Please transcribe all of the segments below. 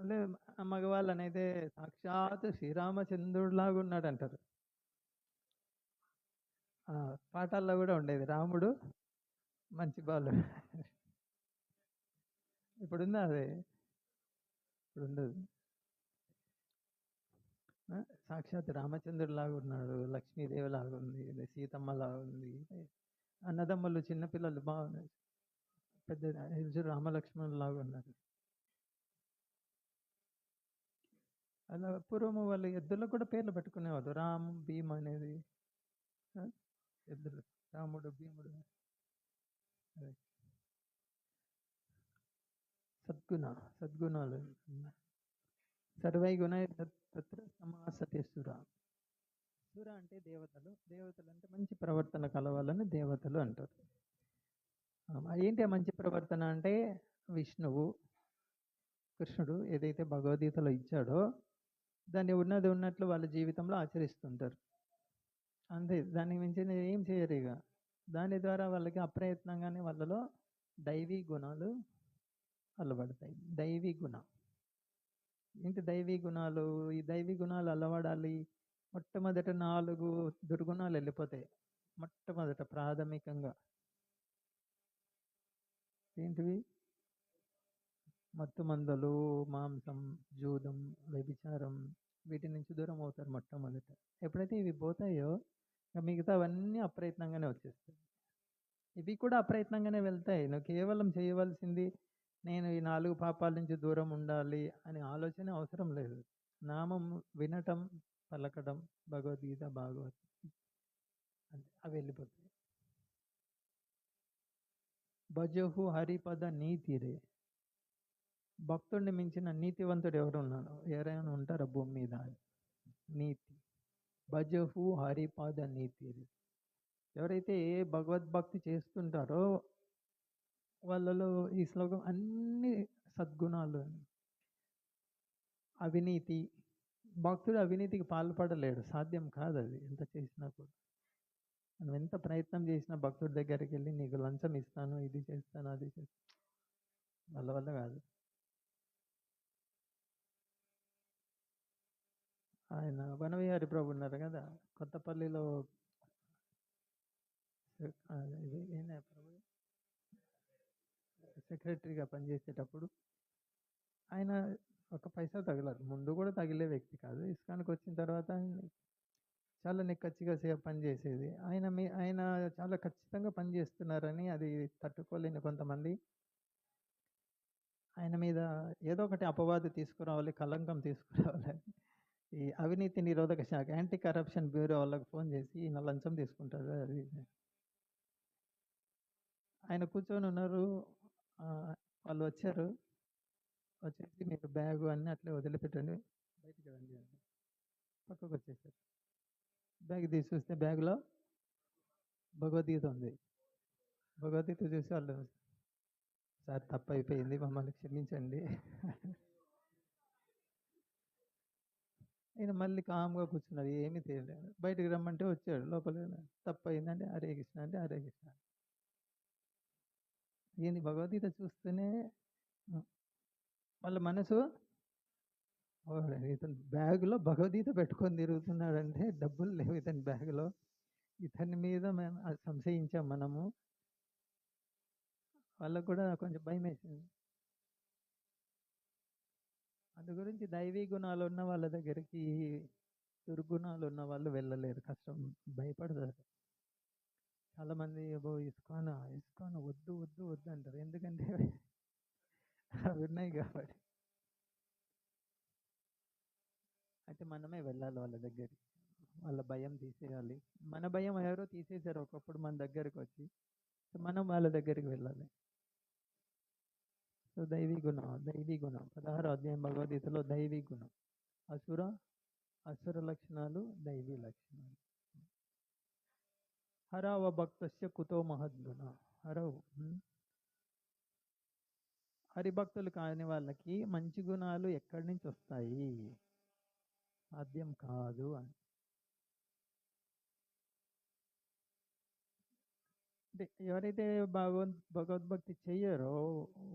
లే మగవాళ్ళనైతే సాక్షాత్ శ్రీరామచంద్రుడిలాగా ఉన్నాడంటారు. పాఠాల్లో గూడా ఉండేది. రాముడు మంచి బాలుడు. ఇప్పుడుందా అది? ఇప్పుడుండదు. ఆ! సాక్షాత్ రామచంద్రుడిలాగా ఉన్నాడు. లక్ష్మీదేవిలాగా ఉంది. సీతమ్మలాగా ఉంది. అన్నదమ్ములు చిన్న పిల్లలు బాగున్నారు. పెద్ద రామలక్ష్మణులాగా ఉన్నారు. అలా పూర్వము వాళ్ళు ఎద్దులకు కూడా పేర్లు పెట్టుకునేవాళ్ళు. రామ్, భీమ్ అనేది. ఆ! ఎద్దులు. రాముడు, భీముడు. అదే. సద్గుణాలు. సర్వై గుణై తత్ర సమాసతే సుర. సుర అంటే దేవతలు. దేవతలు అంటే మంచి ప్రవర్తన కలవాలని దేవతలు అంటారు. ఏంటి ఆ మంచి ప్రవర్తన అంటే విష్ణువు, కృష్ణుడు ఏదైతే భగవద్గీతలో ఇచ్చాడో దాన్ని ఉన్నది ఉన్నట్లు వాళ్ళ జీవితంలో ఆచరిస్తుంటారు. అంతే, దానికి మించింది ఏం చేయరు ఇక. దాని ద్వారా వాళ్ళకి అప్రయత్నంగానే వాళ్ళలో దైవీ గుణాలు అలవడతాయి. దైవీ గుణం ఏంటి? దైవీ గుణాలు. ఈ దైవీ గుణాలు అలవడాలి. మొట్టమొదట 4 దుర్గుణాలు వెళ్ళిపోతాయి. మొట్టమొదట ప్రాథమికంగా ఏంటివి? మత్తు మందలు, మాంసం, జూదం, వ్యభిచారం, వీటి నుంచి దూరం అవుతారు మొట్టమొదట. ఎప్పుడైతే ఇవి పోతాయో మిగతావన్నీ అప్రయత్నంగానే వచ్చేస్తాయి. ఇవి కూడా అప్రయత్నంగానే వెళ్తాయి. నువ్వు కేవలం చేయవలసింది నేను ఈ 4 పాపాల నుంచి దూరం ఉండాలి అనే ఆలోచన అవసరం లేదు. నామం వినటం, పలకడం, భగవద్గీత, భాగవతం, అంతే, అవి వెళ్ళిపోతాయి. భజహు హరిపద నీతిరే. భక్తుడిని మించిన నీతివంతుడు ఎవరు ఉన్నాడు? ఎవరైనా ఉంటారా భూమి మీద? నీతి. భజహు హరిపద నీతిరే. ఎవరైతే భగవద్భక్తి చేస్తుంటారో వాళ్ళలో ఈ శ్లోకం అన్ని సద్గుణాలు. అవినీతి. భక్తుడు అవినీతికి పాల్పడలేడు. సాధ్యం కాదు అది ఎంత చేసినా కూడా. మనం ఎంత ప్రయత్నం చేసినా భక్తుడి దగ్గరికి వెళ్ళి నీకు లంచం ఇస్తాను, ఇది చేస్తాను, అది చేస్తాను, వాళ్ళ వల్ల కాదు. ఆయన వనవిహారి ప్రభు ఉన్నారు కదా కొత్తపల్లిలో. ఇది ఈయన ప్రభు సెక్రటరీగా పనిచేసేటప్పుడు ఆయన ఒక పైసా తగలరు. ముందు కూడా తగిలే వ్యక్తి కాదు. ఇస్కాన్కి వచ్చిన తర్వాత చాలా నిక్కచ్చిగా పని చేసేది. ఆయన చాలా ఖచ్చితంగా పని చేస్తున్నారని అది తట్టుకోలేని కొంతమంది ఆయన మీద ఏదో ఒకటి అపవాదు తీసుకురావాలి, కలంకం తీసుకురావాలి. ఈ అవినీతి నిరోధక శాఖ, యాంటీ కరప్షన్ బ్యూరో వాళ్ళకి ఫోన్ చేసి ఈయన లంచం తీసుకుంటారు అది ఇది. ఆయన కూర్చొని ఉన్నారు. వాళ్ళు వచ్చారు. వచ్చేసి మీరు బ్యాగు అన్నీ అట్లే వదిలిపెట్టండి, బయటికి రండి అని పక్కకు వచ్చేసారు. బ్యాగ్ తీసి చూస్తే బ్యాగ్లో భగవద్గీత ఉంది. భగవద్గీత చూసి వాళ్ళు, సార్ తప్పు అయిపోయింది, మమ్మల్ని క్షమించండి. ఈయన మళ్ళీ కామ్గా కూర్చున్నారు. ఏమీ తెలియలేదు. బయటికి రమ్మంటే వచ్చాడు. లోపల తప్పు అయిందంటే హరే కృష్ణ అంటే హరే కృష్ణ. ఈయన భగవద్గీత చూస్తేనే వాళ్ళ మనసు, ఇతను బ్యాగులో భగవద్గీత పెట్టుకొని తిరుగుతున్నాడంటే డబ్బులు లేవు ఇతని బ్యాగులో. ఇతని మీద మేము సంశయించాం మనము. వాళ్ళకు కూడా కొంచెం భయం వేసింది. అందు గురించి దైవీ గుణాలు ఉన్న వాళ్ళ దగ్గరికి దుర్గుణాలు ఉన్న వాళ్ళు వెళ్ళలేరు. కష్టం, భయపడతారు. చాలామంది ఇస్కాన్ ఇస్కాన్ వద్దు వద్దు వద్దు అంటారు. ఎందుకంటే అవి ఉన్నాయి కాబట్టి. అయితే మనమే వెళ్ళాలి వాళ్ళ దగ్గరికి. వాళ్ళ భయం తీసేయాలి. మన భయం ఎవరో తీసేశారు ఒకప్పుడు మన దగ్గరకు వచ్చి. సో మనం వాళ్ళ దగ్గరికి వెళ్ళాలి. సో దైవీ గుణం 16వ అధ్యాయం భగవద్గీతలో దైవీ గుణం. అసుర లక్షణాలు, దైవీ లక్షణాలు. హరవ భక్తస్య కుతో మహద్గుణ. హరవు హరిభక్తులు కాని వాళ్ళకి మంచి గుణాలు ఎక్కడి నుంచి వస్తాయి? సాధ్యం కాదు అని. అంటే ఎవరైతే భగవద్భక్తి చెయ్యరో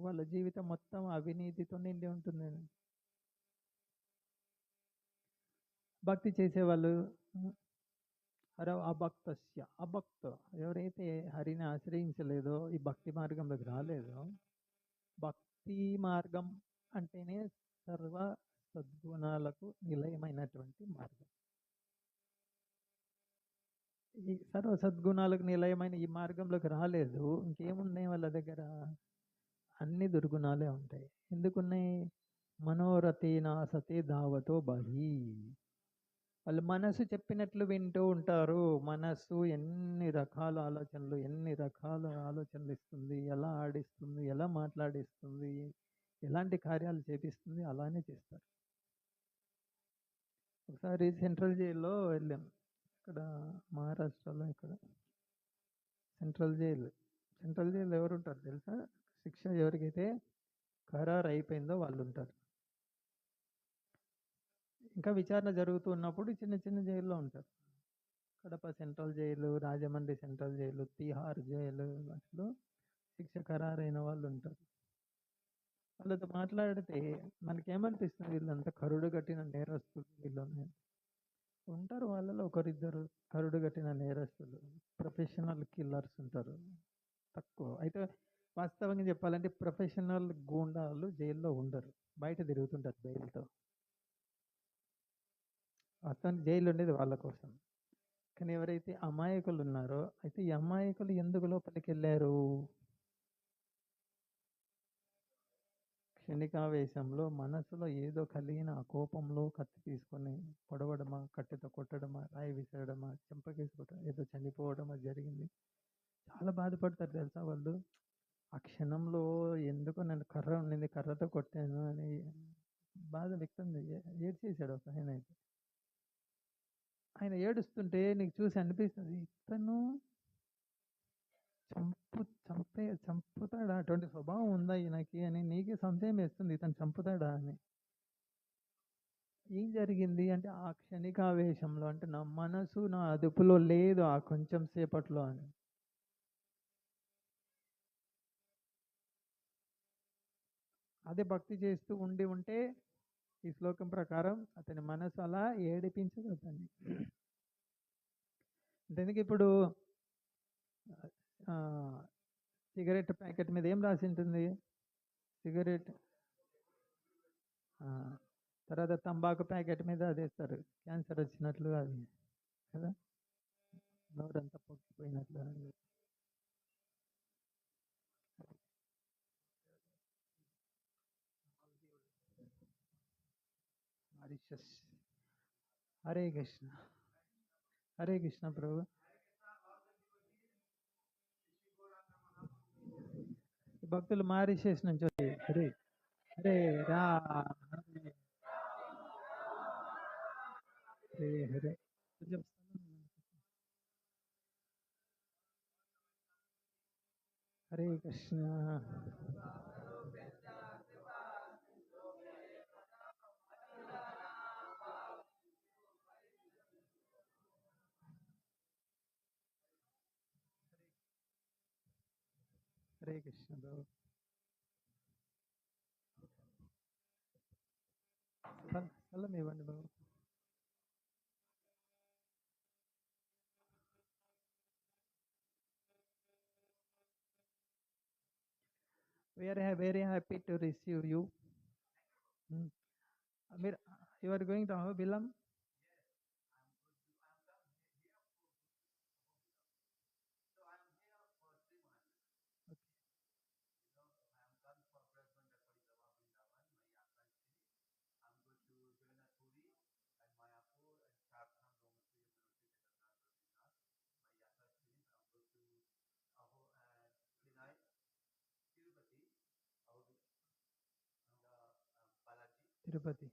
వాళ్ళ జీవితం మొత్తం అవినీతితో నిండి ఉంటుంది. భక్తి చేసేవాళ్ళు హరో అభక్తస్య అభక్త ఎవరైతే హరిని ఆశ్రయించలేదో ఈ భక్తి మార్గంలోకి రాలేదో భక్తి మార్గం అంటేనే సర్వ సద్గుణాలకు నిలయమైనటువంటి మార్గం. ఈ సర్వ సద్గుణాలకు నిలయమైన ఈ మార్గంలోకి రాలేదు, ఇంకేమున్నాయి వాళ్ళ దగ్గర? అన్ని దుర్గుణాలే ఉంటాయి. ఎందుకున్నాయి? మనోరథే నాసతే ధావతో బహి. వాళ్ళు మనసు చెప్పినట్లు వింటూ ఉంటారు. మనస్సు ఎన్ని రకాల ఆలోచనలు ఇస్తుంది, ఎలా ఆడిస్తుంది, ఎలా మాట్లాడిస్తుంది, ఎలాంటి కార్యాలు చేపిస్తుంది, అలానే చేస్తారు. ఒకసారి సెంట్రల్ జైల్లో వెళ్ళాం. ఇక్కడ మహారాష్ట్రలో ఇక్కడ సెంట్రల్ జైలు ఎవరు ఉంటారు తెలుసా? శిక్ష ఎవరికైతే ఖరారు అయిపోయిందో వాళ్ళు ఉంటారు. ఇంకా విచారణ జరుగుతూ ఉన్నప్పుడు చిన్న చిన్న జైల్లో ఉంటారు. Kadapa central jail, Rajahmundry central jail, Tihar jail, వాటిలో శిక్ష ఖరారైన వాళ్ళు ఉంటారు. వాళ్ళతో మాట్లాడితే మనకేమనిపిస్తుంది? వీళ్ళంతా కరుడు కట్టిన నేరస్తులు వీళ్ళు ఉంటారు. వాళ్ళలో ఒకరిద్దరు కరుడు కట్టిన నేరస్తులు, ప్రొఫెషనల్ కిల్లర్స్ ఉంటారు తక్కువ. అయితే వాస్తవంగా చెప్పాలంటే ప్రొఫెషనల్ గూండాలు జైల్లో ఉండరు, బయట తిరుగుతుంటారు బెయిల్తో. వాస్తవానికి జైలు ఉండేది వాళ్ళ కోసం. కానీ ఎవరైతే అమాయకులు ఉన్నారో, అయితే ఈ అమాయకులు ఎందుకు లోపలికి వెళ్ళారు? క్షణికావేశంలో మనసులో ఏదో కలిగిన ఆ కోపంలో కత్తి తీసుకొని పొడవడమా, కట్టెతో కొట్టడమా, రాయి విసరడమా, చెంపకేసుకోవడం, ఏదో చనిపోవడమా జరిగింది. చాలా బాధపడతారు తెలుసా వాళ్ళు. ఆ క్షణంలో ఎందుకు నన్ను కర్ర ఉండింది, కర్రతో కొట్టాను అని బాధ వ్యక్తం ఏడ్చేశాడు ఒక ఆయన. అయితే ఆయన ఏడుస్తుంటే నీకు చూసి అనిపిస్తుంది, ఇతను చంపుతాడా, అటువంటి స్వభావం ఉందా ఈయనకి అని నీకే సంశయం వేస్తుంది, ఇతను చంపుతాడా అని. ఏం జరిగింది అంటే ఆ క్షణికావేశంలో, అంటే నా మనసు నా అదుపులో లేదు ఆ కొంచెం సేపట్లో అని. అదే భక్తి చేస్తూ ఉంటే ఈ శ్లోకం ప్రకారం అతని మనసు అలా ఏడిపించదు అతన్ని. ఎందుకు ఇప్పుడు సిగరెట్ ప్యాకెట్ మీద ఏం రాసి ఉంటుంది? సిగరెట్. తర్వాత తంబాకు ప్యాకెట్ మీద అది వేస్తారు, క్యాన్సర్ వచ్చినట్లు అది కదా, నోరంతా పొక్కిపోయినట్లు. హరే కృష్ణ, హరే కృష్ణ ప్రభు. భక్తులు మారిషస్ నుంచి హరే హరే రా హరే హరే. హరే కృష్ణ. హరే కృష్ణ ప్రభు. స్థలం ఇవ్వండి బాబు. We are very happy to receive you. You are going to Ahobilam? Tirupati.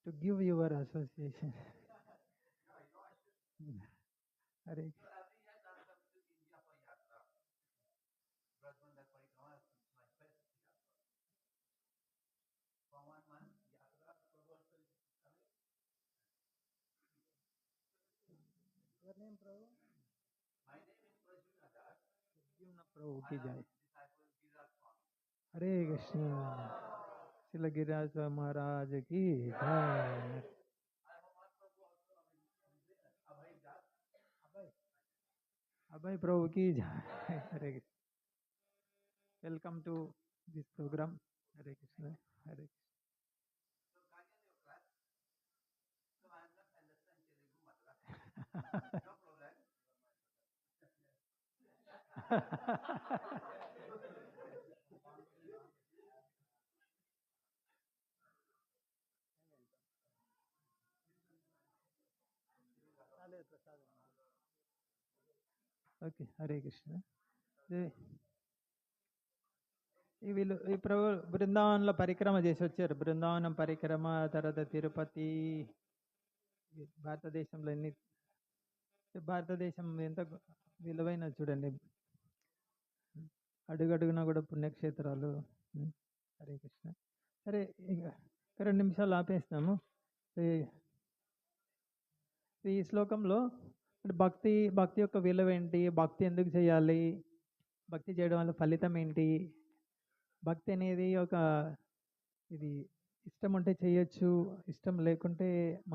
To give your association. Hare. Your name, Prabhu? My name is Prajuna Das. Prabhu ki jai. Hare Krishna. Srila Giriraj महाराज की जय। अभय प्रभु की जय। Hare Krishna. Welcome to this program. Hare Krishna. Hare okay Hare Krishna. వీళ్ళు ఈ ప్రభు బృందావనంలో పరిక్రమ చేసి వచ్చారు. బృందావనం పరిక్రమ, తర్వాత తిరుపతి, భారతదేశంలో ఎన్ని, భారతదేశం ఎంత విలువైన చూడండి, అడుగడుగునా కూడా పుణ్యక్షేత్రాలు. హరే కృష్ణ. సరే, ఇక 2 నిమిషాలు ఆపేస్తాము. ఈ శ్లోకంలో భక్తి భక్తి యొక్క విలువ ఏంటి, భక్తి ఎందుకు చేయాలి, భక్తి చేయడం వల్ల ఫలితం ఏంటి, భక్తి అనేది ఒక ఇది ఇష్టం ఉంటే చేయొచ్చు, ఇష్టం లేకుంటే